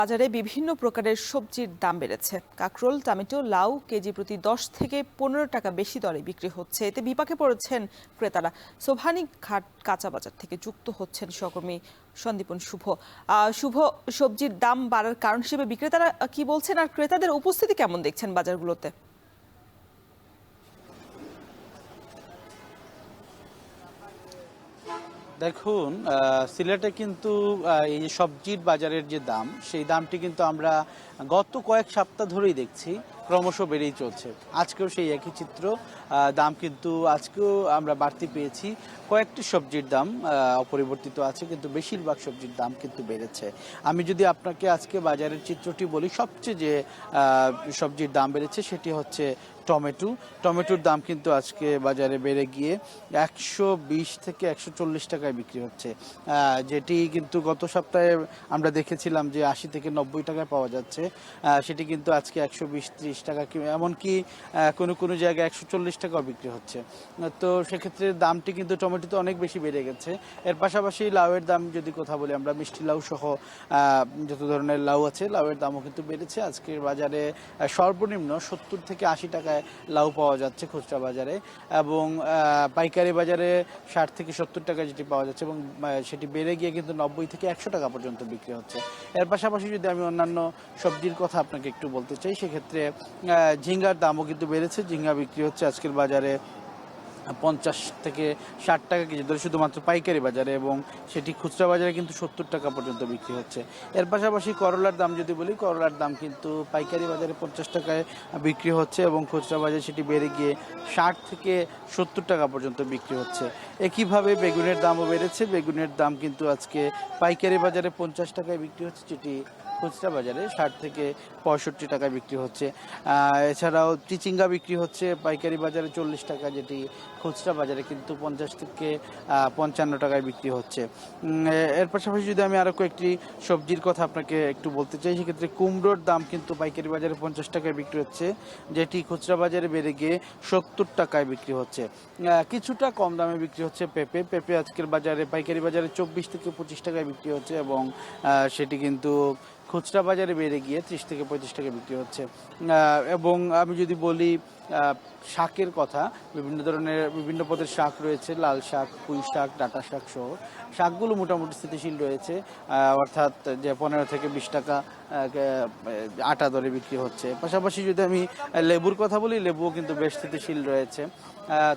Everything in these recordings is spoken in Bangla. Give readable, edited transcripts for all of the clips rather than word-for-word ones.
বাজারে বিভিন্ন প্রকারের সবজির দাম বেড়েছে। কাঁকরোল, টমেটো, লাউ কেজি প্রতি 10 থেকে 15 টাকা বেশি দরে বিক্রি হচ্ছে। এতে বিপাকে পড়েছেন ক্রেতারা। সোভানি ঘাট কাঁচা বাজার থেকে যুক্ত হচ্ছেন সহকর্মী সন্দীপন শুভ। শুভ, সবজির দাম বাড়ার কারণ হিসেবে বিক্রেতারা কি বলছেন, আর ক্রেতাদের উপস্থিতি কেমন দেখছেন বাজারগুলোতে? দেখুন, সিলেটে কিন্তু এই যে সবজির বাজারের যে দাম, সেই দামটি কিন্তু আমরা গত কয়েক সপ্তাহ ধরেই দেখছি ক্রমশ বেড়েই চলছে। আজকেও সেই একই চিত্র। দাম কিন্তু আজকেও আমরা বাড়তি পেয়েছি। কয়েকটি সবজির দাম অপরিবর্তিত আছে, কিন্তু বেশিরভাগ সবজির দাম কিন্তু বেড়েছে। আমি যদি আপনাকে আজকে বাজারের চিত্রটি বলি, সবচেয়ে যে সবজির দাম বেড়েছে সেটি হচ্ছে টমেটোর দাম কিন্তু আজকে বাজারে বেড়ে গিয়ে 120 থেকে 140 টাকায় বিক্রি হচ্ছে, যেটি কিন্তু গত সপ্তাহে আমরা দেখেছিলাম যে 80 থেকে 90 টাকায় পাওয়া যাচ্ছে। সেটি কিন্তু আজকে 120-30 টাকা, এমনকি কোনো কোনো জায়গায় 140 টাকাও বিক্রি হচ্ছে। তো সেক্ষেত্রে দামটি কিন্তু টমেটোতে অনেক বেশি বেড়ে গেছে। এর পাশাপাশি লাউয়ের দাম যদি কথা বলি আমরা, মিষ্টি লাউ সহ যত ধরনের লাউ আছে, লাউয়ের দামও কিন্তু বেড়েছে। আজকের বাজারে সর্বনিম্ন 70 থেকে 80 টাকায় লাউ পাওয়া যাচ্ছে খুচরা বাজারে, এবং পাইকারি বাজারে 60 থেকে 70 টাকা যেটি পাওয়া যাচ্ছে, এবং সেটি বেড়ে গিয়ে কিন্তু 90 থেকে 100 টাকা পর্যন্ত বিক্রি হচ্ছে। এর পাশাপাশি যদি আমি অন্যান্য সবজির কথা আপনাকে একটু বলতে চাই, সেক্ষেত্রে ঝিঙ্গার দামও কিন্তু বেড়েছে। ঝিঙ্গা বিক্রি হচ্ছে আজকের বাজারে 50 থেকে 60 টাকা কেজি ধরে শুধুমাত্র পাইকারি বাজারে, এবং সেটি খুচরা বাজারে কিন্তু 70 টাকা পর্যন্ত বিক্রি হচ্ছে। এর পাশাপাশি করলার দাম যদি বলি, করলার দাম কিন্তু পাইকারি বাজারে 50 টাকায় বিক্রি হচ্ছে, এবং খুচরা বাজারে সেটি বেড়ে গিয়ে 60 থেকে 70 টাকা পর্যন্ত বিক্রি হচ্ছে। একইভাবে বেগুনের দামও বেড়েছে। বেগুনের দাম কিন্তু আজকে পাইকারি বাজারে 50 টাকায় বিক্রি হচ্ছে, যেটি খুচরা বাজারে 60 থেকে 65 টাকায় বিক্রি হচ্ছে। এছাড়াও চিচিঙ্গা বিক্রি হচ্ছে পাইকারি বাজারে 40 টাকা, যেটি খুচরা বাজারে কিন্তু 50 থেকে 55 টাকায় বিক্রি হচ্ছে। এর পাশাপাশি যদি আমি আরও কয়েকটি সবজির কথা আপনাকে একটু বলতে চাই, সেক্ষেত্রে কুমড়োর দাম কিন্তু পাইকারি বাজারে 50 টাকায় বিক্রি হচ্ছে, যেটি খুচরা বাজারে বেড়ে গিয়ে 70 টাকায় বিক্রি হচ্ছে। কিছুটা কম দামে বিক্রি হচ্ছে পেঁপে আজকের বাজারে পাইকারি বাজারে 24 থেকে 25 টাকায় বিক্রি হচ্ছে, এবং সেটি কিন্তু খুচরা বাজারে বেড়ে গিয়ে 30 থেকে 35 টাকা বিক্রি হচ্ছে। এবং আমি যদি বলি শাকের কথা, বিভিন্ন পদের শাক রয়েছে, লাল শাক, পুঁই শাক, ডাঁটা শাক সহ শাকগুলো মোটামুটি স্থিতিশীল রয়েছে, অর্থাৎ যে 15 থেকে 20 টাকা আটা দরে বিক্রি হচ্ছে। পাশাপাশি যদি আমি লেবুর কথা বলি, লেবুও কিন্তু বেশ স্থিতিশীল রয়েছে।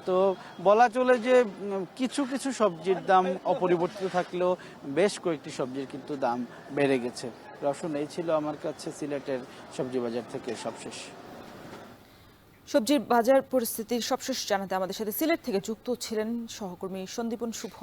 তো বলা চলে যে কিছু কিছু সবজির দাম অপরিবর্তিত থাকলেও বেশ কয়েকটি সবজির কিন্তু দাম বেড়ে গেছে। রসুন, এই ছিল আমার কাছে সিলেটের সবজি বাজার থেকে সবশেষ। সবজির বাজার পরিস্থিতির সবশেষ জানাতে আমাদের সাথে সিলেট থেকে যুক্ত ছিলেন সহকর্মী সন্দীপন শুভ।